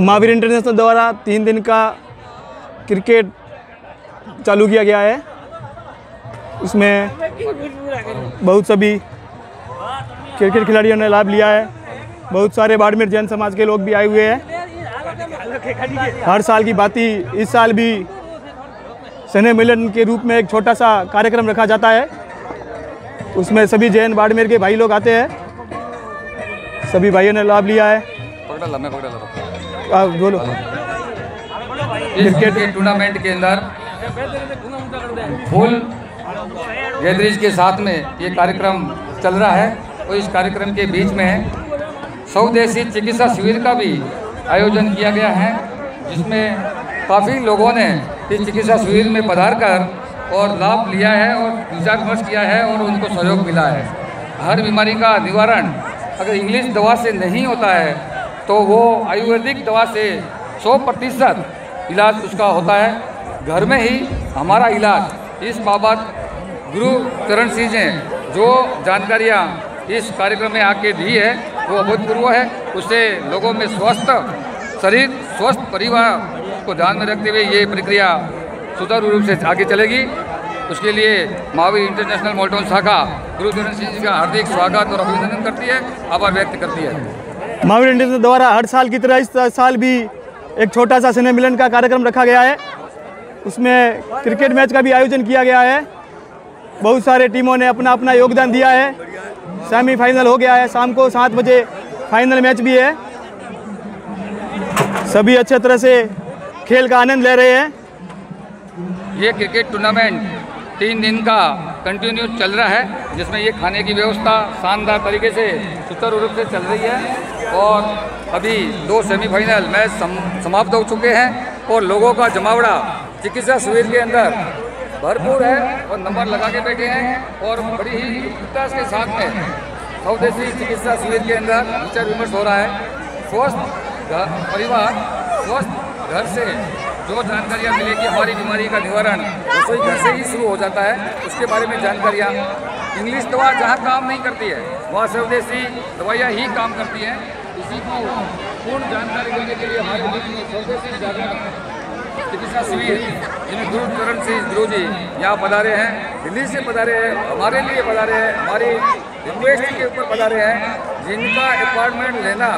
Mahavir international द्वारा 3 दिन का क्रिकेट चालू किया गया है। उसमें बहुत सभी क्रिकेट खिलाड़ियों ने लाभ लिया है। बहुत सारे बाड़मेर जैन समाज के लोग भी आए हुए हैं। हर साल की बात ही इस साल भी स्नेह मिलन के रूप में एक छोटा सा कार्यक्रम रखा जाता है। उसमें सभी जैन बाड़मेर के भाई लोग आते हैं। सभी भाइयों ने लाभ लिया है। बोलो। क्रिकेट टूर्नामेंट के अंदर फुल गैदरेज के साथ में ये कार्यक्रम चल रहा है और इस कार्यक्रम के बीच में स्वदेशी चिकित्सा शिविर का भी आयोजन किया गया है, जिसमें काफ़ी लोगों ने इस चिकित्सा शिविर में पधार कर और लाभ लिया है और विचार विमर्श किया है और उनको सहयोग मिला है। हर बीमारी का निवारण अगर इंग्लिश दवा से नहीं होता है तो वो आयुर्वेदिक दवा से 100% इलाज उसका होता है। घर में ही हमारा इलाज, इस बाबत गुरु चरण सिंह ने जो जानकारियाँ इस कार्यक्रम में आके दी है वो अभूतपूर्व है। उससे लोगों में स्वस्थ शरीर, स्वस्थ परिवार को ध्यान में रखते हुए ये प्रक्रिया सुचारू रूप से आगे चलेगी। उसके लिए महावीर इंटरनेशनल मोल्टन शाखा गुरु चरण सिंह जी का हार्दिक स्वागत और अभिनंदन करती है, आभार व्यक्त करती है। महावीर इंटरनेशनल द्वारा हर साल की तरह इस साल भी एक छोटा सा स्नेह मिलन का कार्यक्रम रखा गया है। उसमें क्रिकेट मैच का भी आयोजन किया गया है। बहुत सारे टीमों ने अपना अपना योगदान दिया है। सेमीफाइनल हो गया है, शाम को 7 बजे फाइनल मैच भी है। सभी अच्छे तरह से खेल का आनंद ले रहे हैं। ये क्रिकेट टूर्नामेंट 3 दिन का कंटिन्यू चल रहा है, जिसमें ये खाने की व्यवस्था शानदार तरीके से सुचारू रूप से चल रही है और अभी 2 सेमीफाइनल मैच समाप्त हो चुके हैं और लोगों का जमावड़ा चिकित्सा शिविर के अंदर भरपूर है और नंबर लगा के बैठे हैं और बड़ी ही उत्साह के साथ में स्वदेशी चिकित्सा शिविर के अंदर विचार विमर्श हो रहा है। स्वस्थ परिवार, स्वस्थ घर से जो जानकारियाँ मिलेगी हमारी बीमारी का निवारण रसोई घर से ही शुरू हो जाता है। उसके बारे में जानकारियाँ, इंग्लिश दवा जहाँ काम नहीं करती है वहाँ स्वदेशी दवाइयाँ ही काम करती हैं। इसी को पूर्ण जानकारी देने के लिए हमारे बीच में स्वदेशी जागरण चिकित्सा शिविर जिन्हें गुरु चरण सिंह गुरु जी यहाँ पधारे हैं, दिल्ली से पधारे हैं, हमारे लिए पधारे हैं, हमारी रिक्वेस्ट के ऊपर पधारे हैं, जिनका अपॉइंटमेंट लेना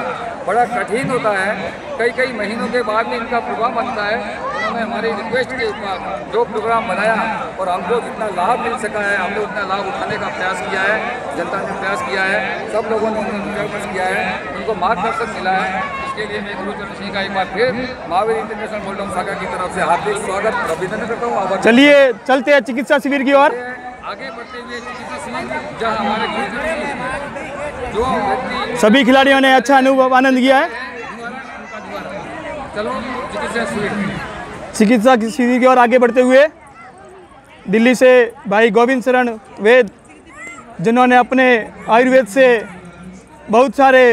बड़ा कठिन होता है। कई महीनों के बाद में इनका प्रोग्राम बनता है। उन्होंने हमारी रिक्वेस्ट के ऊपर जो प्रोग्राम बनाया और हमको जितना लाभ मिल सका है हमने उतना लाभ उठाने का प्रयास किया है। जनता ने प्रयास किया है, सब लोगों ने विचार किया है, उनको मार्गदर्शन मिला है। इसके लिए मैं गुरु चरण सिंह का एक बार फिर महावीर इंटरनेशनल मोल्टन शाखा की तरफ से हार्दिक स्वागत और अभिनंदन करता हूँ। चलिए चलते हैं चिकित्सा शिविर की ओर। आगे बढ़ते हुए चिकित्सा शिविर जहाँ हमारे जो व्यक्ति सभी खिलाड़ियों ने अच्छा अनुभव आनंद किया है। चलो चिकित्सा शिविर की ओर आगे बढ़ते हुए दिल्ली से भाई गोविंद शरण वैद, जिन्होंने अपने आयुर्वेद से बहुत सारे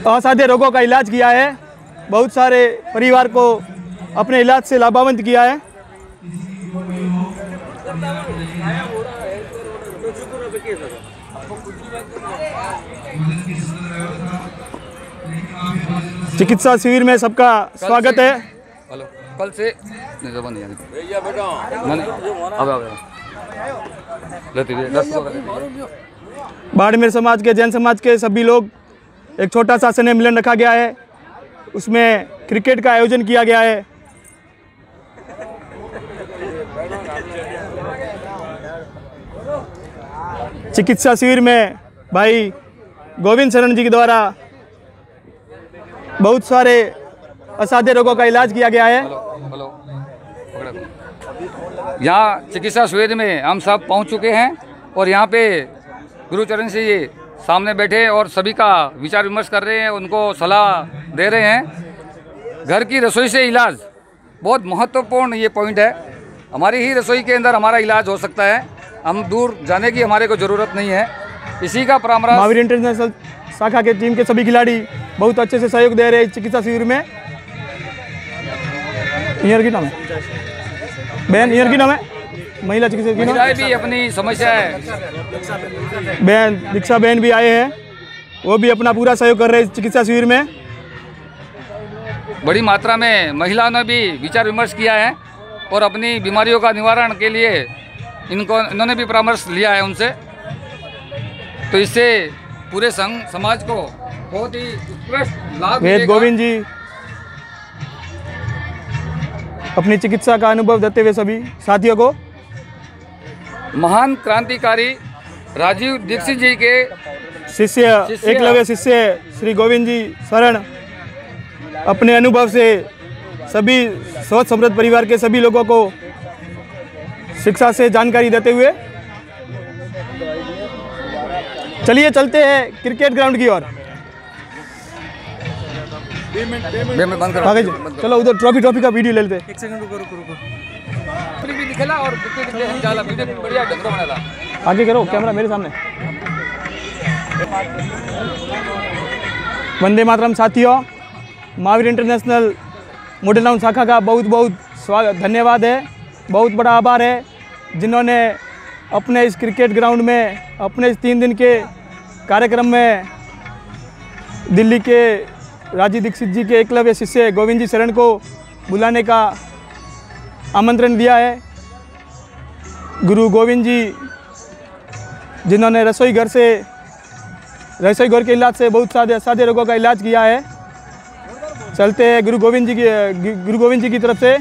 असाध्य रोगों का इलाज किया है, बहुत सारे परिवार को अपने इलाज से लाभान्वित किया है। चिकित्सा शिविर में सबका स्वागत है। कल से बाड़मेर समाज के, जैन समाज के सभी लोग एक छोटा सा स्नेह मिलन रखा गया है। उसमें क्रिकेट का आयोजन किया गया है। चिकित्सा शिविर में भाई गोविंद शरण जी के द्वारा बहुत सारे असाध्य रोगों का इलाज किया गया है। यहाँ चिकित्सा शिविर में हम सब पहुँच चुके हैं और यहाँ पे गुरु चरण सिंह जी सामने बैठे और सभी का विचार विमर्श कर रहे हैं, उनको सलाह दे रहे हैं। घर की रसोई से इलाज बहुत महत्वपूर्ण ये पॉइंट है। हमारी ही रसोई के अंदर हमारा इलाज हो सकता है, हम दूर जाने की हमारे को ज़रूरत नहीं है। इसी का परामर्श महावीर इंटरनेशनल शाखा के टीम के सभी खिलाड़ी बहुत अच्छे से सहयोग दे रहे हैं चिकित्सा शिविर में। ईयर की नाम है बहन, ईयर की नाम है महिला चिकित्सक की नाम भी अपनी समस्या है। बहन दीक्षा बहन भी आए हैं। वो भी अपना पूरा सहयोग कर रहे हैं चिकित्सा शिविर में। बड़ी मात्रा में महिलाओं ने भी विचार विमर्श किया है और अपनी बीमारियों का निवारण के लिए इन्होंने भी परामर्श लिया है उनसे। तो इससे पूरे समाज को बहुत ही उत्कृष्ट लाभ वेद मिलेगा। गोविंद जी अपनी चिकित्सा का अनुभव देते हुए सभी साथियों को महान क्रांतिकारी राजीव दीक्षित जी के शिष्य एकलव्य शिष्य श्री गोविंद जी शरण अपने अनुभव से सभी स्वच्छ समृद्ध परिवार के सभी लोगों को शिक्षा से जानकारी देते हुए चलिए चलते हैं क्रिकेट ग्राउंड की ओर। बंद करो। आगे चलो उधर ट्रॉफी का वीडियो ले लेते। एक सेकंड रुको। भी दिखेला और हम जाला वीडियो बढ़िया ढंग से बनाला। आगे करो कैमरा मेरे सामने। वंदे मातरम साथियों, महावीर इंटरनेशनल मॉडल टाउन शाखा का बहुत बहुत स्वागत धन्यवाद है। बहुत बड़ा आभार है जिन्होंने अपने इस क्रिकेट ग्राउंड में अपने इस 3 दिन के कार्यक्रम में दिल्ली के राजीव दीक्षित जी के एकलव्य शिष्य गोविंद जी शरण को बुलाने का आमंत्रण दिया है। गुरु गोविंद जी जिन्होंने रसोई घर के इलाज से बहुत सारे रोगों का इलाज किया है। चलते हैं गुरु गोविंद जी की तरफ से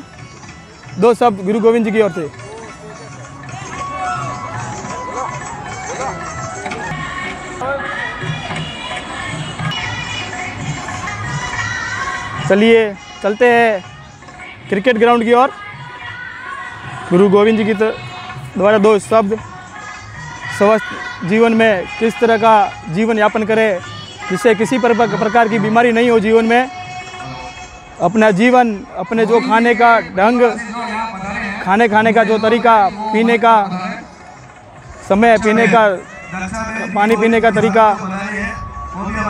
2 शब्द गुरु गोविंद जी की ओर से। चलिए चलते हैं क्रिकेट ग्राउंड की ओर। गुरु गोविंद जी की द्वारा 2 शब्द स्वस्थ जीवन में किस तरह का जीवन यापन करें जिससे किसी प्रकार की बीमारी नहीं हो जीवन में। अपना जीवन अपने जो खाने का ढंग, खाने का जो तरीका, पीने का समय, पीने का पानी पीने का तरीका,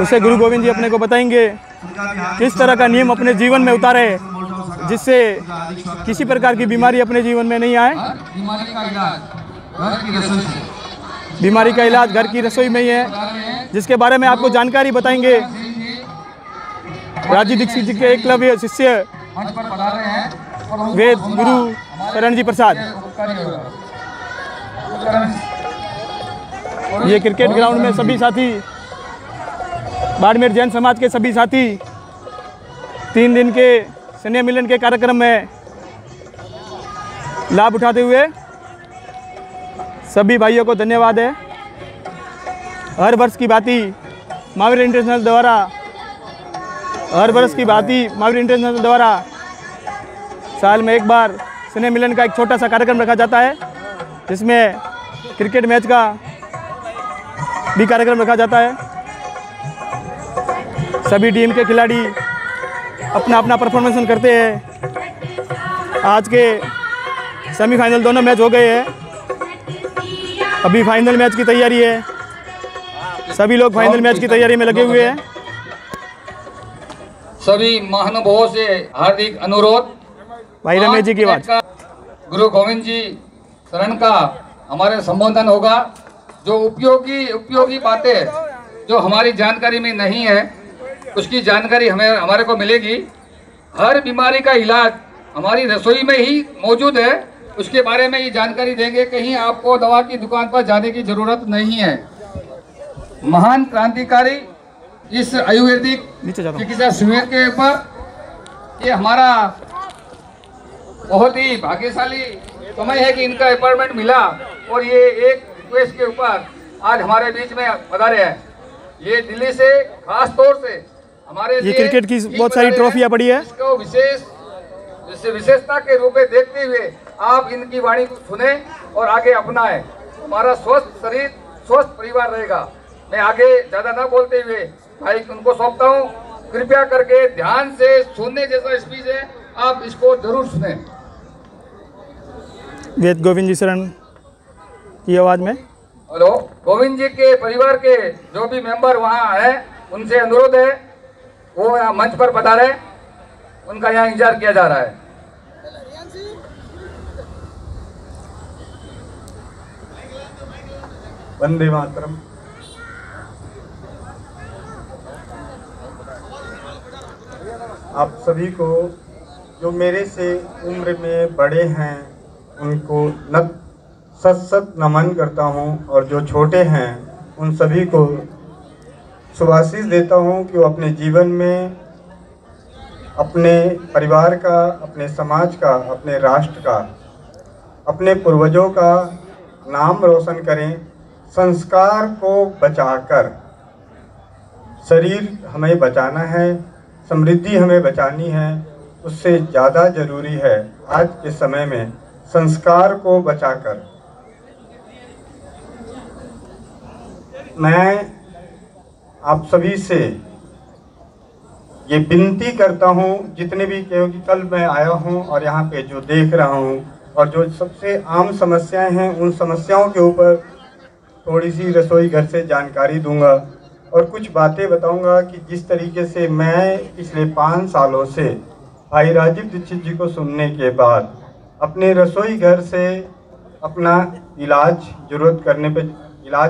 उसे गुरु गोविंद जी अपने को बताएंगे। किस तरह का नियम अपने जीवन में उतारे जिससे किसी प्रकार की बीमारी अपने जीवन में नहीं आए। बीमारी का इलाज घर की रसोई में ही है, जिसके बारे में आपको जानकारी बताएंगे राजीव दीक्षित जी के एकलव्य शिष्य वेद गुरु शरण जी प्रसाद। ये क्रिकेट ग्राउंड में सभी साथी, बाड़मेर जैन समाज के सभी साथी 3 दिन के स्नेह मिलन के कार्यक्रम में लाभ उठाते हुए सभी भाइयों को धन्यवाद है। हर वर्ष की भांति महावीर इंटरनेशनल द्वारा साल में एक बार स्नेह मिलन का एक छोटा सा कार्यक्रम रखा जाता है, जिसमें क्रिकेट मैच का भी कार्यक्रम रखा जाता है। सभी टीम के खिलाड़ी अपना अपना परफॉर्मेंस करते हैं। आज के सेमीफाइनल दोनों मैच हो गए हैं, अभी फाइनल मैच की तैयारी है। सभी लोग फाइनल मैच की तैयारी में लगे हुए हैं। सभी महानुभावों से हार्दिक अनुरोध, भाई रमेश जी की बात। गुरु गोविंद जी शरण का हमारे संबोधन होगा। जो उपयोगी बातें जो हमारी जानकारी में नहीं है, उसकी जानकारी हमारे को मिलेगी। हर बीमारी का इलाज हमारी रसोई में ही मौजूद है, उसके बारे में ये जानकारी देंगे। कहीं आपको दवा की दुकान पर जाने की जरूरत नहीं है। महान क्रांतिकारी इस आयुर्वेदिक चिकित्सा शिविर के ऊपर ये हमारा बहुत ही भाग्यशाली समय है कि इनका अपॉइंटमेंट मिला और ये एक रिक्वेस्ट के ऊपर आज हमारे बीच में पधारे हैं। ये दिल्ली से खास तौर से हमारे ये क्रिकेट की बहुत सारी ट्रॉफियां पड़ी है। इसको विशेषता के रूप में देखते हुए आप इनकी वाणी को सुने और आगे अपनाएं। हमारा स्वस्थ शरीर स्वस्थ परिवार रहेगा। मैं आगे ज़्यादा ना बोलते हुए भाई उनको सौंपता हूँ। कृपया करके ध्यान से सुनने जैसा स्पीच है, आप इसको जरूर सुने। वेद गोविंद जी शरण की आवाज़ में। हेलो, गोविंद जी के परिवार के जो भी मेंबर वहाँ हैं, उनसे अनुरोध है वो यहाँ मंच पर पधारे। उनका यहाँ इंतजार किया जा रहा है। वंदे मातरम। आप सभी को, जो मेरे से उम्र में बड़े हैं उनको सत नमन करता हूँ, और जो छोटे हैं उन सभी को शुभाशीष देता हूँ कि वो अपने जीवन में अपने परिवार का, अपने समाज का, अपने राष्ट्र का, अपने पूर्वजों का नाम रोशन करें। संस्कार को बचाकर, शरीर हमें बचाना है, समृद्धि हमें बचानी है, उससे ज़्यादा ज़रूरी है आज के समय में संस्कार को बचाकर। मैं आप सभी से ये विनती करता हूँ, जितने भी, क्योंकि कल मैं आया हूँ और यहाँ पे जो देख रहा हूँ और जो सबसे आम समस्याएं हैं उन समस्याओं के ऊपर थोड़ी सी रसोई घर से जानकारी दूंगा और कुछ बातें बताऊंगा कि जिस तरीके से मैं पिछले 5 सालों से भाई राजीव दीक्षित जी को सुनने के बाद अपने रसोई घर से अपना इलाज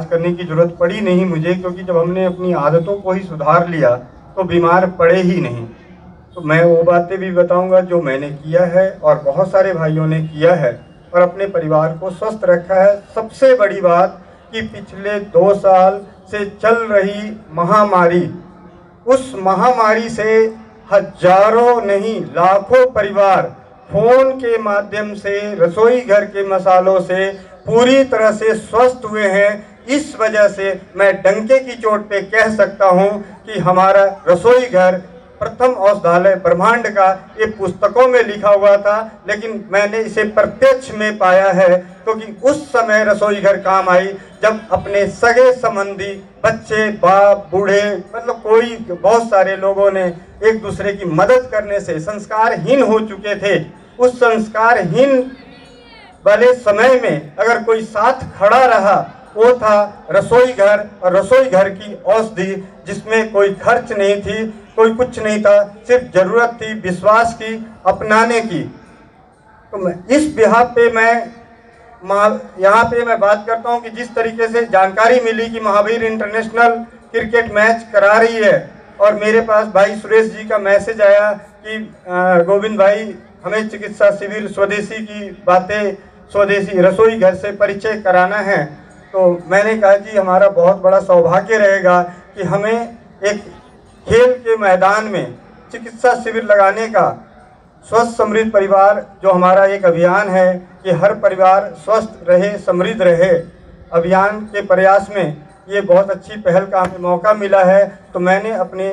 करने की ज़रूरत पड़ी नहीं मुझे, क्योंकि जब हमने अपनी आदतों को ही सुधार लिया तो बीमार पड़े ही नहीं। तो मैं वो बातें भी बताऊंगा जो मैंने किया है और बहुत सारे भाइयों ने किया है और अपने परिवार को स्वस्थ रखा है। सबसे बड़ी बात कि पिछले 2 साल से चल रही महामारी, उस महामारी से हजारों नहीं लाखों परिवार फोन के माध्यम से, रसोई घर के मसालों से पूरी तरह से स्वस्थ हुए हैं। इस वजह से मैं डंके की चोट पे कह सकता हूं कि हमारा रसोई घर प्रथम औषधालय ब्रह्मांड का, ये पुस्तकों में लिखा हुआ था, लेकिन मैंने इसे प्रत्यक्ष में पाया है, क्योंकि उस समय रसोई घर काम आई जब अपने सगे संबंधी, बच्चे, बाप, बूढ़े, मतलब कोई, बहुत सारे लोगों ने एक दूसरे की मदद करने से संस्कारहीन हो चुके थे। उस संस्कारहीन वाले समय में अगर कोई साथ खड़ा रहा, वो था रसोई घर, और रसोई घर की औषधि जिसमें कोई खर्च नहीं थी, कोई कुछ नहीं था, सिर्फ जरूरत थी विश्वास की, अपनाने की। तो मैं इस बिहाफ पे यहाँ पे मैं बात करता हूँ कि जिस तरीके से जानकारी मिली कि महावीर इंटरनेशनल क्रिकेट मैच करा रही है, और मेरे पास भाई सुरेश जी का मैसेज आया कि गोविंद भाई हमें चिकित्सा शिविर स्वदेशी की बातें, स्वदेशी रसोई घर से परिचय कराना है। तो मैंने कहा जी हमारा बहुत बड़ा सौभाग्य रहेगा कि हमें एक खेल के मैदान में चिकित्सा शिविर लगाने का, स्वस्थ समृद्ध परिवार जो हमारा एक अभियान है कि हर परिवार स्वस्थ रहे, समृद्ध रहे, अभियान के प्रयास में ये बहुत अच्छी पहल का हमें मौका मिला है। तो मैंने अपने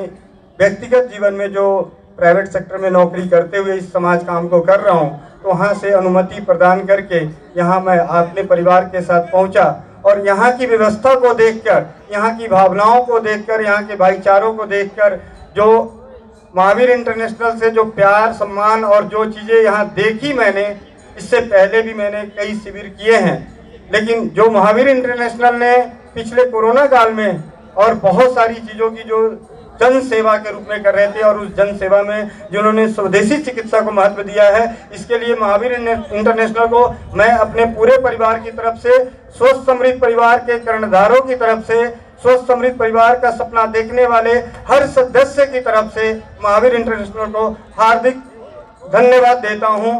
व्यक्तिगत जीवन में जो प्राइवेट सेक्टर में नौकरी करते हुए इस समाज काम को कर रहा हूँ, तो वहाँ से अनुमति प्रदान करके यहाँ मैं अपने परिवार के साथ पहुँचा, और यहाँ की व्यवस्था को देखकर, यहाँ की भावनाओं को देखकर, यहाँ के भाईचारों को देखकर, जो महावीर इंटरनेशनल से जो प्यार, सम्मान और जो चीज़ें यहाँ देखी मैंने, इससे पहले भी मैंने कई शिविर किए हैं, लेकिन जो महावीर इंटरनेशनल ने पिछले कोरोना काल में और बहुत सारी चीज़ों की जो जन सेवा के रूप में कर रहे थे, और उस जन सेवा में जिन्होंने स्वदेशी चिकित्सा को महत्व दिया है, इसके लिए महावीर इंटरनेशनल को मैं अपने पूरे परिवार की तरफ से, स्वस्थ समृद्ध परिवार के कर्णधारों की तरफ से, स्वस्थ समृद्ध परिवार का सपना देखने वाले हर सदस्य की तरफ से महावीर इंटरनेशनल को हार्दिक धन्यवाद देता हूं।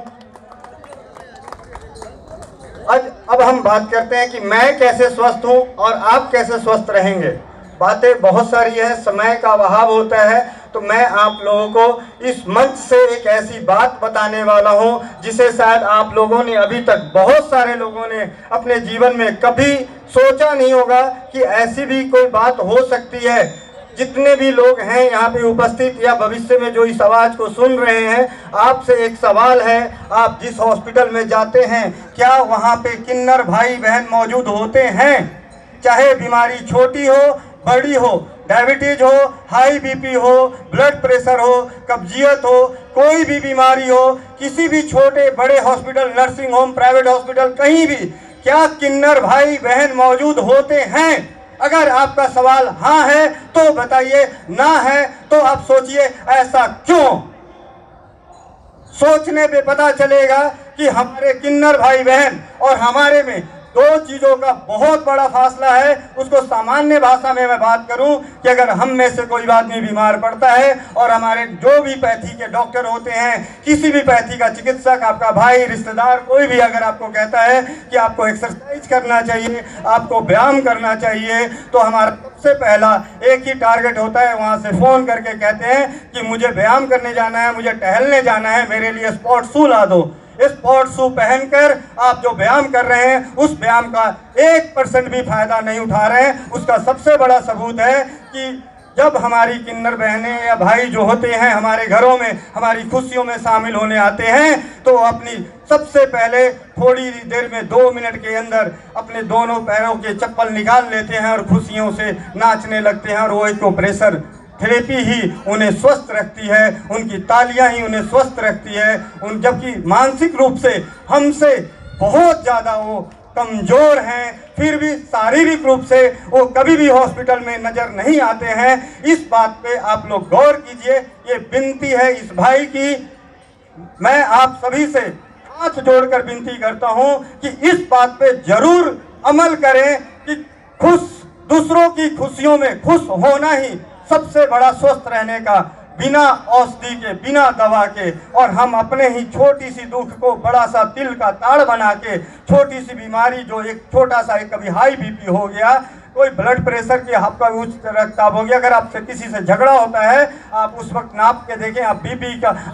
अब हम बात करते हैं कि मैं कैसे स्वस्थ हूं और आप कैसे स्वस्थ रहेंगे। बातें बहुत सारी है, समय का अभाव होता है, तो मैं आप लोगों को इस मंच से एक ऐसी बात बताने वाला हूं जिसे शायद आप लोगों ने अभी तक, बहुत सारे लोगों ने अपने जीवन में कभी सोचा नहीं होगा कि ऐसी भी कोई बात हो सकती है। जितने भी लोग हैं यहाँ पे उपस्थित या भविष्य में जो इस आवाज़ को सुन रहे हैं, आपसे एक सवाल है, आप जिस हॉस्पिटल में जाते हैं क्या वहाँ पे किन्नर भाई बहन मौजूद होते हैं? चाहे बीमारी छोटी हो, बड़ी हो, डायबिटीज हो, हाई बीपी हो, ब्लड प्रेशर हो, कब्जियत हो, कोई भी बीमारी हो, किसी भी छोटे बड़े hospital, nursing home, private hospital, कहीं भी क्या किन्नर भाई बहन मौजूद होते हैं? अगर आपका सवाल हाँ है तो बताइए, ना है तो आप सोचिए ऐसा क्यों। सोचने पे पता चलेगा कि हमारे किन्नर भाई बहन और हमारे में दो चीज़ों का बहुत बड़ा फासला है। उसको सामान्य भाषा में मैं बात करूं कि अगर हम में से कोई आदमी बीमार पड़ता है और हमारे जो भी पैथी के डॉक्टर होते हैं, किसी भी पैथी का चिकित्सक, आपका भाई, रिश्तेदार, कोई भी अगर आपको कहता है कि आपको एक्सरसाइज करना चाहिए, आपको व्यायाम करना चाहिए, तो हमारा सबसे पहला एक ही टारगेट होता है, वहाँ से फ़ोन करके कहते हैं कि मुझे व्यायाम करने जाना है, मुझे टहलने जाना है, मेरे लिए स्पोर्ट्स शू ला दो। स्पोर्ट्स शू पहनकर आप जो व्यायाम कर रहे हैं, उस व्यायाम का 1% भी फायदा नहीं उठा रहे हैं। उसका सबसे बड़ा सबूत है कि जब हमारी किन्नर बहनें या भाई जो होते हैं हमारे घरों में हमारी खुशियों में शामिल होने आते हैं, तो अपनी सबसे पहले थोड़ी देर में 2 मिनट के अंदर अपने दोनों पैरों के चप्पल निकाल लेते हैं और खुशियों से नाचने लगते हैं। और वो एक प्रेशर थेरेपी ही उन्हें स्वस्थ रखती है, उनकी तालियां ही उन्हें स्वस्थ रखती है। जबकि मानसिक रूप से हमसे बहुत ज़्यादा वो कमज़ोर हैं, फिर भी शारीरिक रूप से वो कभी भी हॉस्पिटल में नज़र नहीं आते हैं। इस बात पे आप लोग गौर कीजिए। ये विनती है इस भाई की। मैं आप सभी से हाथ जोड़कर विनती करता हूँ कि इस बात पे ज़रूर अमल करें कि दूसरों की खुशियों में खुश होना ही सबसे बड़ा स्वस्थ रहने का, बिना औषधि के, बिना दवा के, और हम अपने ही छोटी सी दुख को बड़ा सा तिल का ताड़ बना के, छोटी सी बीमारी जो एक छोटा सा एक कभी हाई बीपी हो गया, कोई ब्लड प्रेशर की, आपका उच्च रक्तचाप हो गया, अगर आपसे किसी से झगड़ा होता है, आप उस वक्त नाप के देखें, आप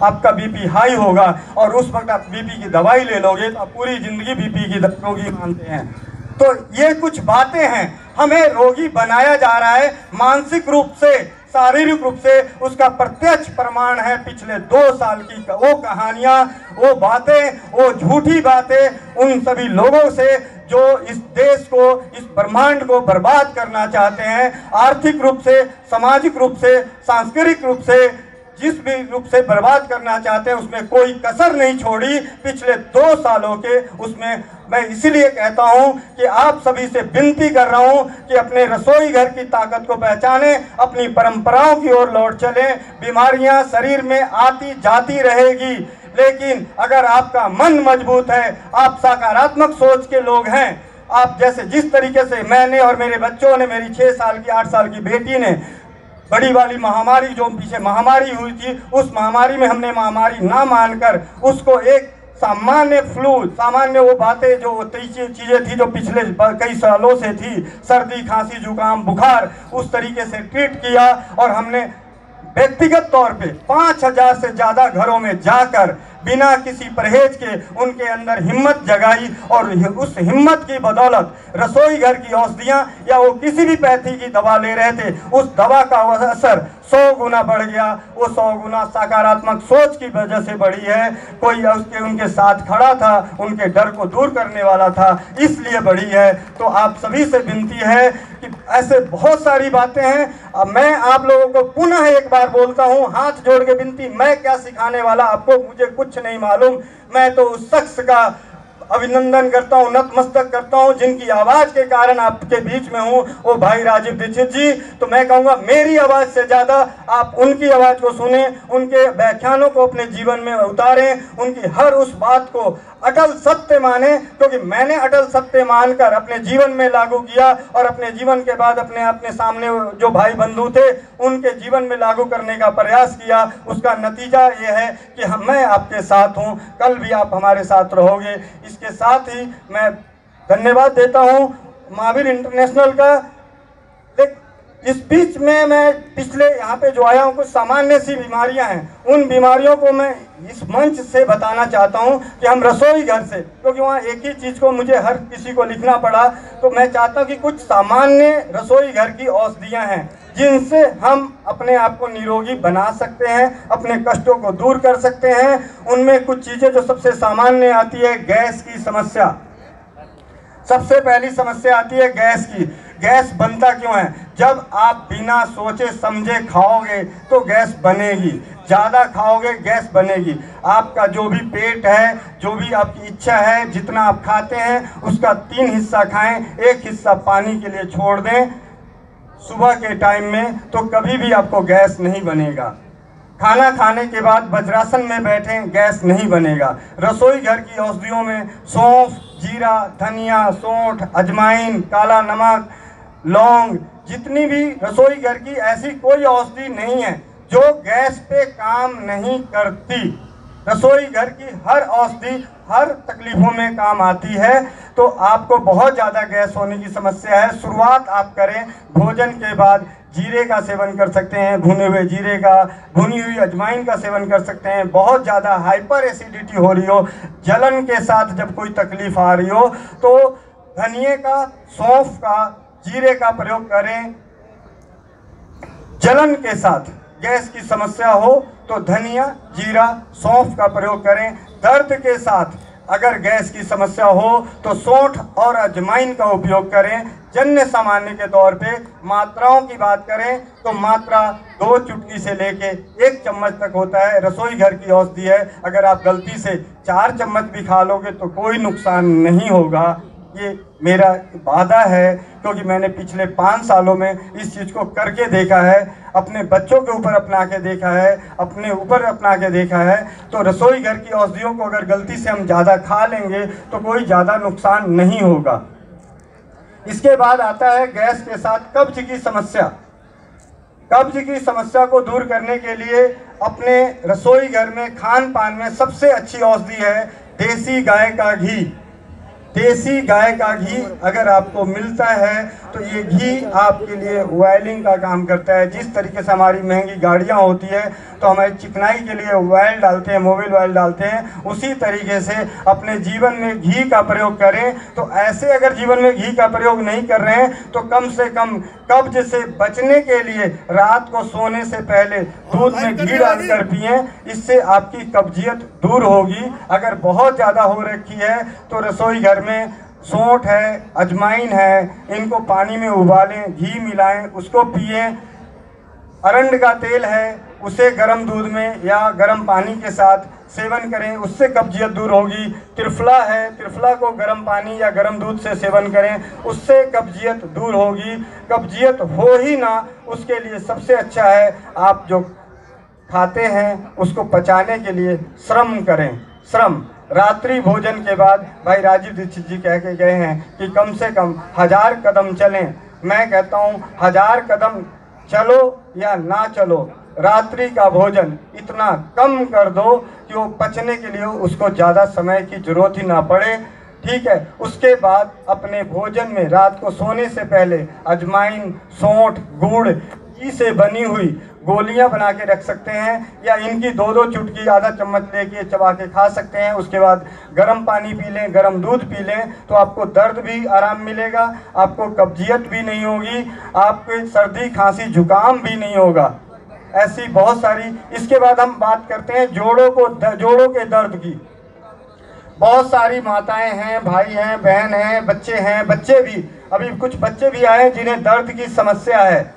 आपका बीपी हाई होगा और उस वक्त आप बीपी की दवाई ले लोगे तो आप पूरी जिंदगी बीपी की रोगी मानते हैं। तो ये कुछ बातें हैं, हमें रोगी बनाया जा रहा है मानसिक रूप से, शारीरिक रूप से। उसका प्रत्यक्ष प्रमाण है पिछले 2 साल की वो कहानियाँ, वो बातें, वो झूठी बातें उन सभी लोगों से जो इस देश को, इस ब्रह्मांड को बर्बाद करना चाहते हैं। आर्थिक रूप से, सामाजिक रूप से, सांस्कृतिक रूप से, जिस भी रूप से बर्बाद करना चाहते हैं, उसमें कोई कसर नहीं छोड़ी पिछले 2 सालों के। उसमें मैं इसीलिए कहता हूं कि आप सभी से विनती कर रहा हूं कि अपने रसोई घर की ताकत को पहचानें, अपनी परंपराओं की ओर लौट चलें। बीमारियां शरीर में आती जाती रहेगी, लेकिन अगर आपका मन मजबूत है, आप सकारात्मक सोच के लोग हैं, आप जैसे जिस तरीके से मैंने और मेरे बच्चों ने, मेरी 6 साल की 8 साल की बेटी ने, बड़ी वाली महामारी जो पीछे महामारी हुई थी, उस महामारी में हमने महामारी ना मानकर उसको एक सामान्य फ्लू, सामान्य वो बातें जो चीज़ें थी जो पिछले कई सालों से थी, सर्दी, खांसी, जुकाम, बुखार, उस तरीके से ट्रीट किया। और हमने व्यक्तिगत तौर पे 5000 से ज़्यादा घरों में जाकर बिना किसी परहेज के उनके अंदर हिम्मत जगाई, और उस हिम्मत की बदौलत रसोई घर की औषधियाँ या वो किसी भी पैथी की दवा ले रहे थे, उस दवा का असर 100 गुना बढ़ गया। वो 100 गुना सकारात्मक सोच की वजह से बढ़ी है। कोई उनके साथ खड़ा था, उनके डर को दूर करने वाला था, इसलिए बढ़ी है। तो आप सभी से विनती है कि ऐसे बहुत सारी बातें हैं। अब मैं आप लोगों को पुनः एक बार बोलता हूँ, हाथ जोड़ के विनती, मैं क्या सिखाने वाला आपको मुझे कुछ नहीं मालूम। मैं तो उस शख्स का अभिनंदन करता हूँ, नतमस्तक करता हूँ जिनकी आवाज़ के कारण आपके बीच में हूँ, वो भाई राजीव दीक्षित जी। तो मैं कहूँगा मेरी आवाज़ से ज़्यादा आप उनकी आवाज़ को सुने, उनके व्याख्यानों को अपने जीवन में उतारें, उनकी हर उस बात को अटल सत्य माने, क्योंकि मैंने अटल सत्य मानकर अपने जीवन में लागू किया और अपने जीवन के बाद अपने सामने जो भाई बंधु थे उनके जीवन में लागू करने का प्रयास किया। उसका नतीजा ये है कि मैं आपके साथ हूँ, कल भी आप हमारे साथ रहोगे। इसके साथ ही मैं धन्यवाद देता हूँ महावीर इंटरनेशनल का। इस बीच में मैं पिछले यहाँ पे जो आया हूँ, कुछ सामान्य सी बीमारियाँ हैं, उन बीमारियों को मैं इस मंच से बताना चाहता हूँ कि हम रसोई घर से, क्योंकि वहाँ एक ही चीज़ को मुझे हर किसी को लिखना पड़ा, तो मैं चाहता हूँ कि कुछ सामान्य रसोई घर की औषधियाँ हैं जिनसे हम अपने आप को निरोगी बना सकते हैं, अपने कष्टों को दूर कर सकते हैं। उनमें कुछ चीज़ें जो सबसे सामान्य आती है, गैस की समस्या। सबसे पहली समस्या आती है गैस की। गैस बनता क्यों है? जब आप बिना सोचे समझे खाओगे तो गैस बनेगी, ज़्यादा खाओगे गैस बनेगी। आपका जो भी पेट है, जो भी आपकी इच्छा है, जितना आप खाते हैं उसका 3 हिस्सा खाएं, 1 हिस्सा पानी के लिए छोड़ दें सुबह के टाइम में, तो कभी भी आपको गैस नहीं बनेगा। खाना खाने के बाद वज्रासन में बैठें, गैस नहीं बनेगा। रसोई घर की औषधियों में सौंफ, जीरा, धनिया, सौंठ, अजवाइन, काला नमक, लौंग, जितनी भी रसोई घर की ऐसी कोई औषधि नहीं है जो गैस पे काम नहीं करती। रसोई घर की हर औषधि हर तकलीफों में काम आती है। तो आपको बहुत ज़्यादा गैस होने की समस्या है, शुरुआत आप करें भोजन के बाद जीरे का सेवन कर सकते हैं, भुने हुए जीरे का, भुनी हुई अजवाइन का सेवन कर सकते हैं। बहुत ज़्यादा हाइपर एसिडिटी हो रही हो, जलन के साथ जब कोई तकलीफ आ रही हो तो धनिए का, सौंफ का, जीरे का प्रयोग करें। जलन के साथ गैस की समस्या हो तो धनिया, जीरा, सौंफ का प्रयोग करें। दर्द के साथ अगर गैस की समस्या हो तो सौंठ और अजवाइन का उपयोग करें। जन्य सामान्य के तौर पे मात्राओं की बात करें तो मात्रा 2 चुटकी से लेके 1 चम्मच तक होता है। रसोई घर की औषधि है, अगर आप गलती से 4 चम्मच भी खा लोगे तो कोई नुकसान नहीं होगा। ये मेरा वादा है, क्योंकि मैंने पिछले 5 सालों में इस चीज़ को करके देखा है, अपने बच्चों के ऊपर अपना के देखा है, अपने ऊपर अपना के देखा है। तो रसोई घर की औषधियों को अगर गलती से हम ज़्यादा खा लेंगे तो कोई ज़्यादा नुकसान नहीं होगा। इसके बाद आता है गैस के साथ कब्ज की समस्या। कब्ज की समस्या को दूर करने के लिए अपने रसोई घर में, खान पान में सबसे अच्छी औषधि है देसी गाय का घी। देसी गाय का घी अगर आपको मिलता है तो ये घी आपके लिए ऑयलिंग का काम करता है। जिस तरीके से हमारी महंगी गाड़ियाँ होती है तो हमारी चिकनाई के लिए ऑयल डालते हैं, मोबिल ऑयल डालते हैं, उसी तरीके से अपने जीवन में घी का प्रयोग करें। तो ऐसे अगर जीवन में घी का प्रयोग नहीं कर रहे हैं तो कम से कम कब्ज से बचने के लिए रात को सोने से पहले दूध में घी डालकर पिएं, इससे आपकी कब्जियत दूर होगी। अगर बहुत ज़्यादा हो रखी है तो रसोई घर में सौंठ है, अजवाइन है, इनको पानी में उबालें, घी मिलाएं, उसको पिएं। अरंड का तेल है, उसे गर्म दूध में या गर्म पानी के साथ सेवन करें, उससे कब्जियत दूर होगी। त्रिफला है, त्रिफला को गर्म पानी या गर्म दूध से सेवन करें, उससे कब्जियत दूर होगी। कब्जियत हो ही ना उसके लिए सबसे अच्छा है आप जो खाते हैं उसको पचाने के लिए श्रम करें। श्रम रात्रि भोजन के बाद, भाई राजीव दीक्षित जी कह के गए हैं कि कम से कम 1000 कदम चलें। मैं कहता हूँ 1000 कदम चलो या ना चलो, रात्रि का भोजन इतना कम कर दो कि वो पचने के लिए उसको ज़्यादा समय की जरूरत ही ना पड़े। ठीक है, उसके बाद अपने भोजन में रात को सोने से पहले अजवाइन, सौंठ, गुड़, घी से बनी हुई गोलियां बना के रख सकते हैं, या इनकी 2-2 चुटकी आधा चम्मच लेके चबा के खा सकते हैं। उसके बाद गर्म पानी पी लें, गर्म दूध पी लें, तो आपको दर्द भी आराम मिलेगा, आपको कब्जियत भी नहीं होगी, आपको सर्दी, खांसी, जुकाम भी नहीं होगा। ऐसी बहुत सारी। इसके बाद हम बात करते हैं जोड़ों के दर्द की। बहुत सारी माताएं हैं, भाई हैं, बहन हैं, बच्चे हैं, बच्चे भी, अभी कुछ बच्चे भी आए हैं जिन्हें दर्द की समस्या है।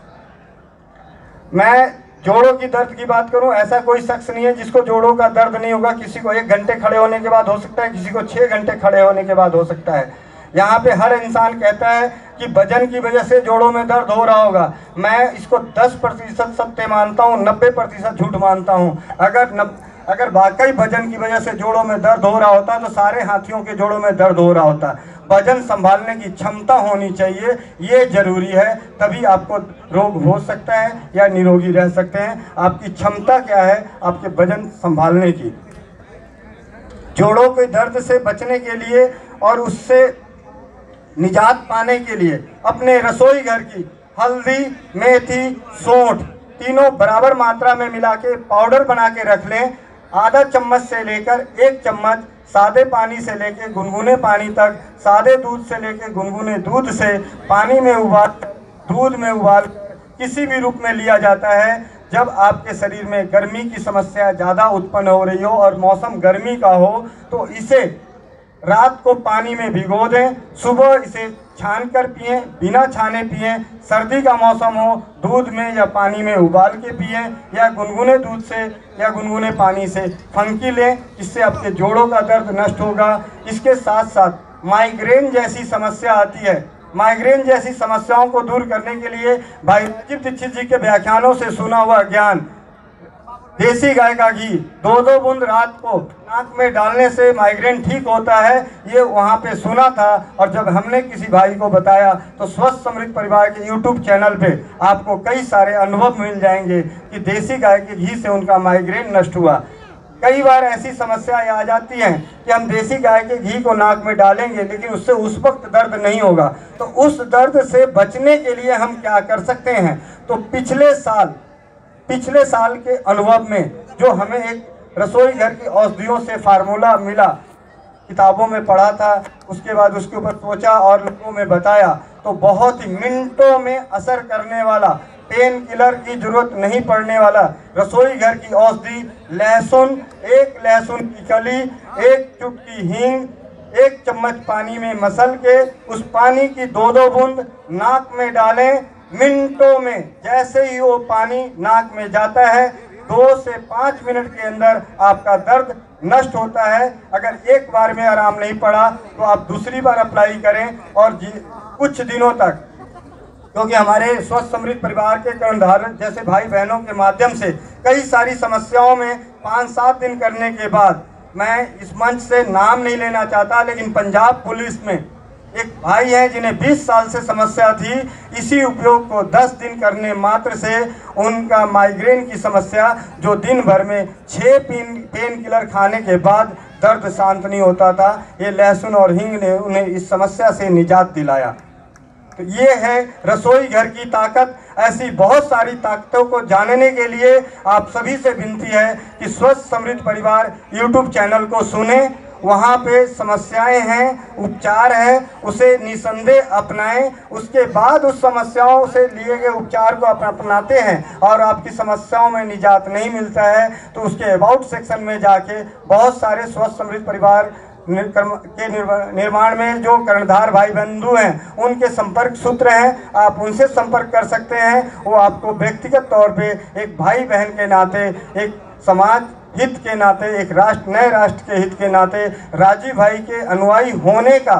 मैं जोड़ों की दर्द की बात करूं, ऐसा कोई शख्स नहीं है जिसको जोड़ों का दर्द नहीं होगा। किसी को 1 घंटे खड़े होने के बाद हो सकता है, किसी को 6 घंटे खड़े होने के बाद हो सकता है। यहाँ पे हर इंसान कहता है कि वजन की वजह से जोड़ों में दर्द हो रहा होगा। मैं इसको 10% सत्य मानता हूँ, 90% झूठ मानता हूँ। अगर वाकई वजन की वजह से जोड़ों में दर्द हो रहा होता तो सारे हाथियों के जोड़ों में दर्द हो रहा होता। वजन संभालने की क्षमता होनी चाहिए, ये जरूरी है, तभी आपको रोग हो सकता है या निरोगी रह सकते हैं। आपकी क्षमता क्या है आपके वजन संभालने की। जोड़ों के दर्द से बचने के लिए और उससे निजात पाने के लिए अपने रसोई घर की हल्दी, मेथी, सौंठ तीनों बराबर मात्रा में मिला के पाउडर बना के रख लें। आधा चम्मच से लेकर 1 चम्मच सादे पानी से लेकर गुनगुने पानी तक, सादे दूध से लेकर गुनगुने दूध से पानी में उबाल, दूध में उबाल किसी भी रूप में लिया जाता है। जब आपके शरीर में गर्मी की समस्या ज़्यादा उत्पन्न हो रही हो और मौसम गर्मी का हो तो इसे रात को पानी में भिगो दें, सुबह इसे छान कर पिएं, बिना छाने पिएं। सर्दी का मौसम हो दूध में या पानी में उबाल के पिएं, या गुनगुने दूध से या गुनगुने पानी से फंकी लें, इससे आपके जोड़ों का दर्द नष्ट होगा। इसके साथ साथ माइग्रेन जैसी समस्या आती है, माइग्रेन जैसी समस्याओं को दूर करने के लिए भाई राजीव दीक्षित जी के व्याख्यानों से सुना हुआ ज्ञान देसी गाय का घी 2-2 बूंद रात को नाक में डालने से माइग्रेन ठीक होता है, ये वहाँ पे सुना था। और जब हमने किसी भाई को बताया तो स्वस्थ समृद्ध परिवार के यूट्यूब चैनल पे आपको कई सारे अनुभव मिल जाएंगे कि देसी गाय के घी से उनका माइग्रेन नष्ट हुआ। कई बार ऐसी समस्याएं आ जाती हैं कि हम देसी गाय के घी को नाक में डालेंगे लेकिन उससे उस वक्त दर्द नहीं होगा, तो उस दर्द से बचने के लिए हम क्या कर सकते हैं। तो पिछले साल के अनुभव में जो हमें एक रसोई घर की औषधियों से फार्मूला मिला, किताबों में पढ़ा था, उसके बाद उसके ऊपर सोचा और लोगों में बताया, तो बहुत ही मिनटों में असर करने वाला, पेन किलर की जरूरत नहीं पड़ने वाला रसोई घर की औषधि लहसुन, 1 लहसुन की कली, 1 चुटकी हींग, 1 चम्मच पानी में मसल के उस पानी की 2-2 बूंद नाक में डालें। मिनटों में जैसे ही वो पानी नाक में जाता है 2 से 5 मिनट के अंदर आपका दर्द नष्ट होता है। अगर एक बार में आराम नहीं पड़ा तो आप दूसरी बार अप्लाई करें और कुछ दिनों तक, क्योंकि हमारे स्वस्थ समृद्ध परिवार के कर्णधार जैसे भाई बहनों के माध्यम से कई सारी समस्याओं में 5-7 दिन करने के बाद, मैं इस मंच से नाम नहीं लेना चाहता, लेकिन पंजाब पुलिस में एक भाई हैं जिन्हें 20 साल से समस्या थी, इसी उपयोग को 10 दिन करने मात्र से उनका माइग्रेन की समस्या, जो दिन भर में 6 पेन किलर खाने के बाद दर्द शांत नहीं होता था, ये लहसुन और हींग ने उन्हें इस समस्या से निजात दिलाया। तो ये है रसोई घर की ताकत। ऐसी बहुत सारी ताकतों को जानने के लिए आप सभी से विनती है कि स्वस्थ समृद्ध परिवार यूट्यूब चैनल को सुने। वहाँ पे समस्याएं हैं, उपचार है, उसे निसंदेह अपनाएं। उसके बाद उस समस्याओं से लिए गए उपचार को अपनाते हैं और आपकी समस्याओं में निजात नहीं मिलता है तो उसके अबाउट सेक्शन में जाके बहुत सारे स्वस्थ समृद्ध परिवार के निर्माण में जो कर्णधार भाई बंधु हैं उनके संपर्क सूत्र हैं, आप उनसे संपर्क कर सकते हैं। वो आपको व्यक्तिगत तौर पे एक भाई बहन के नाते, एक समाज हित के नाते, एक नए राष्ट्र के हित के नाते राजीव भाई के अनुयायी होने का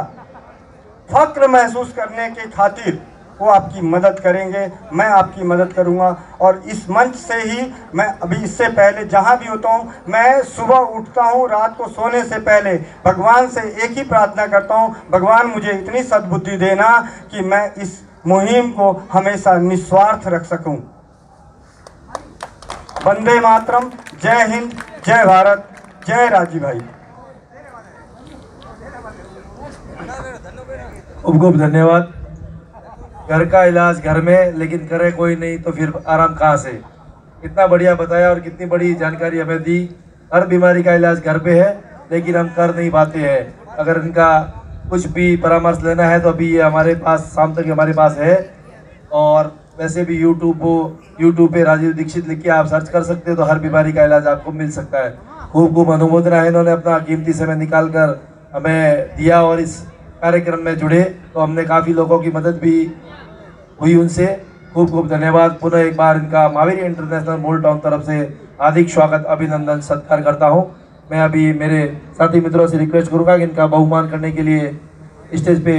फक्र महसूस करने के खातिर वो आपकी मदद करेंगे, मैं आपकी मदद करूंगा। और इस मंच से ही मैं अभी इससे पहले जहां भी होता हूं, मैं सुबह उठता हूं, रात को सोने से पहले भगवान से एक ही प्रार्थना करता हूं, भगवान मुझे इतनी सद्बुद्धि देना कि मैं इस मुहिम को हमेशा निस्वार्थ रख सकूं। वंदे मातरम, जय हिंद, जय भारत, जय राजीव भाई। खूब धन्यवाद। घर का इलाज घर में, लेकिन करे कोई नहीं तो फिर आराम कहाँ से। इतना बढ़िया बताया और कितनी बड़ी जानकारी हमें दी। हर बीमारी का इलाज घर पे है लेकिन हम कर नहीं पाते हैं। अगर इनका कुछ भी परामर्श लेना है तो अभी ये हमारे पास शाम तक हमारे पास है। और वैसे भी यूट्यूब पे राजीव दीक्षित लिख के आप सर्च कर सकते हो तो हर बीमारी का इलाज आपको मिल सकता है। खूब अनुमोदना है, इन्होंने अपना कीमती समय निकाल कर हमें दिया और इस कार्यक्रम में जुड़े तो हमने काफ़ी लोगों की मदद भी हुई उनसे। खूब धन्यवाद। पुनः एक बार इनका मावेरी इंटरनेशनल मोल टाउन तरफ से हार्दिक स्वागत, अभिनंदन, सत्कार करता हूं। मैं अभी मेरे साथी मित्रों से रिक्वेस्ट करूंगा कि इनका बहुमान करने के लिए स्टेज पे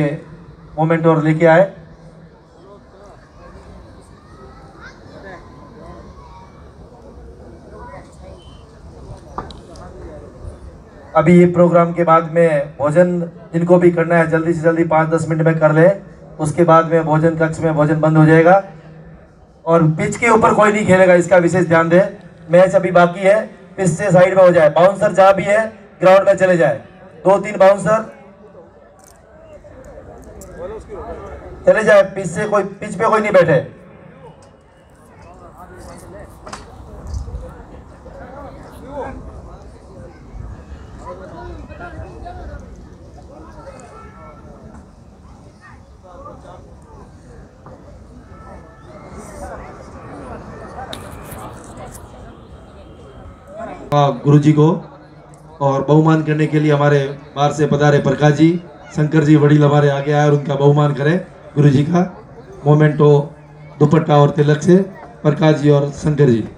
मोमेंट और लेके आए। अभी ये प्रोग्राम के बाद में भोजन जिनको भी करना है जल्दी से जल्दी 5-10 मिनट में कर ले। उसके बाद में भोजन कक्ष में भोजन बंद हो जाएगा और पिच के ऊपर कोई नहीं खेलेगा, इसका विशेष ध्यान दें। मैच अभी बाकी है, पिच से साइड में हो जाए। बाउंसर जहाँ भी है ग्राउंड में चले जाए, 2-3 बाउंसर चले जाए। पिच पे कोई नहीं बैठे। गुरुजी को और बहुमान करने के लिए हमारे बाहर से पधारे प्रकाश जी, शंकर जी वडील हमारे आगे आए और उनका बहुमान करें। गुरुजी का मोमेंटो दुपट्टा और तिलक से प्रकाश जी और शंकर जी।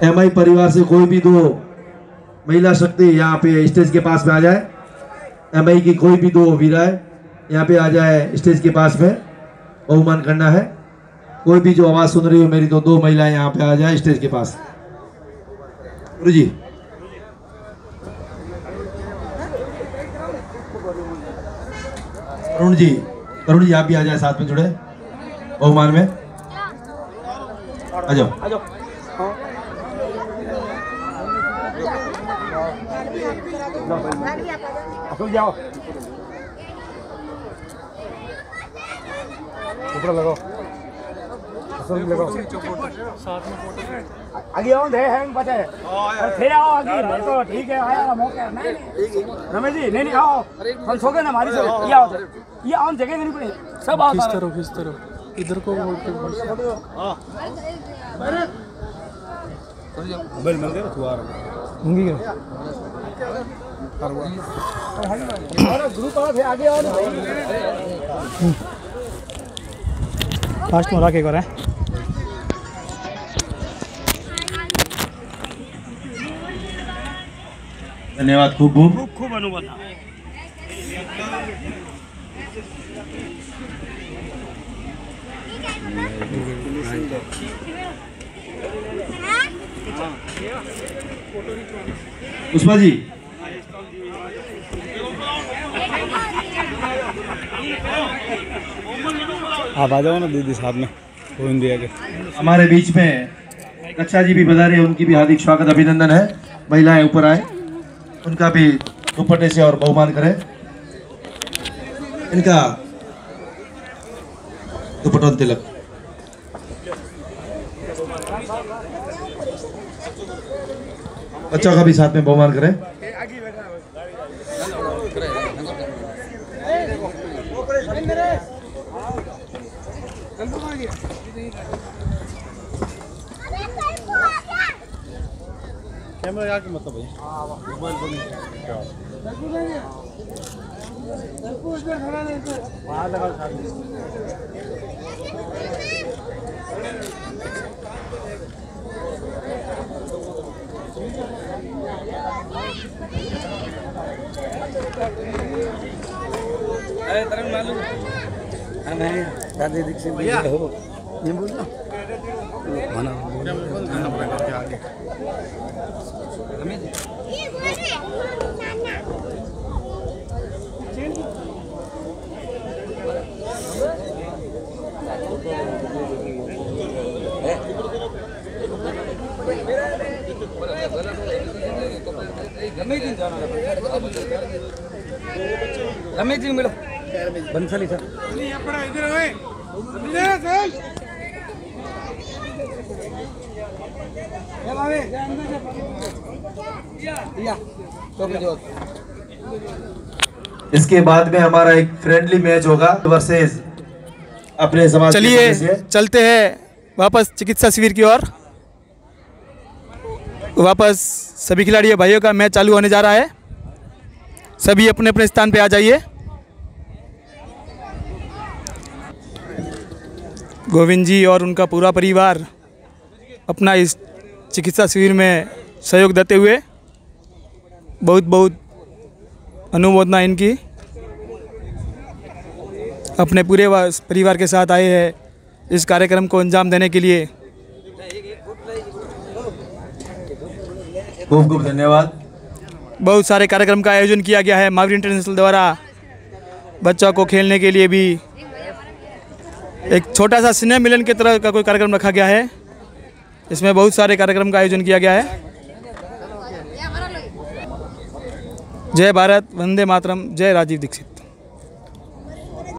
एमआई परिवार से कोई भी 2 महिला शक्ति यहाँ पे स्टेज के पास में आ जाए। एमआई की कोई भी 2 वीराएं यहाँ पे आ जाए स्टेज के पास में बहुमान करना है। कोई भी जो आवाज़ सुन रही हो मेरी, तो 2 महिलाएं यहाँ पे आ जाए स्टेज के पास। गुरु जी, तरुण जी आप भी आ जाए, साथ में जुड़े बहुमान में। आ जाओ। आगे आओ, दे हैंग बचे और थे आओ आगे, नहीं तो ठीक है आया मौका नहीं रमेश जी, नहीं आओ, हम सो गए ना हमारी से, ये आओ जगह नहीं पड़ी, सब आओ किस तरफ इधर को मोबाइल मिल गया तू आ रहा होंगी और ग्रुप आओ, फिर आगे आओ ना फास्ट में रखे करे। धन्यवाद, खूब अनुमोदन। पुष्पा जी, आप आ जाओ ना दीदी साथ में गोविंद के। हमारे बीच में कक्षा जी भी पधारे, उनकी भी हार्दिक स्वागत अभिनंदन है। महिलाएं ऊपर आए, उनका भी दुपट्टे से और बहुमान करें। इनका दुपट्टा तिलक। बच्चों का भी साथ में बहुमान करें। कैमरा आके मतलब भाई अरे तरंग मालूम नहीं दादी दीक्षित भैया हो ये बोल ना रमेश जी मिलो बंसली सर इसके बाद में हमारा एक फ्रेंडली मैच होगा वर्सेस अपने समाज। चलिए चलते हैं वापस चिकित्सा शिविर की ओर। वापस सभी खिलाड़ियों भाइयों का मैच चालू होने जा रहा है। सभी अपने अपने स्थान पे आ जाइए। गोविंद जी और उनका पूरा परिवार अपना इस चिकित्सा शिविर में सहयोग देते हुए बहुत बहुत अनुमोदना इनकी। अपने पूरे परिवार के साथ आए हैं इस कार्यक्रम को अंजाम देने के लिए। खूब खूब धन्यवाद। बहुत सारे कार्यक्रम का आयोजन किया गया है। महावीर इंटरनेशनल द्वारा बच्चों को खेलने के लिए भी एक छोटा सा स्नेह मिलन की तरह का कोई कार्यक्रम रखा गया है। इसमें बहुत सारे कार्यक्रम का आयोजन किया गया है। जय भारत, वंदे मातरम, जय राजीव दीक्षित।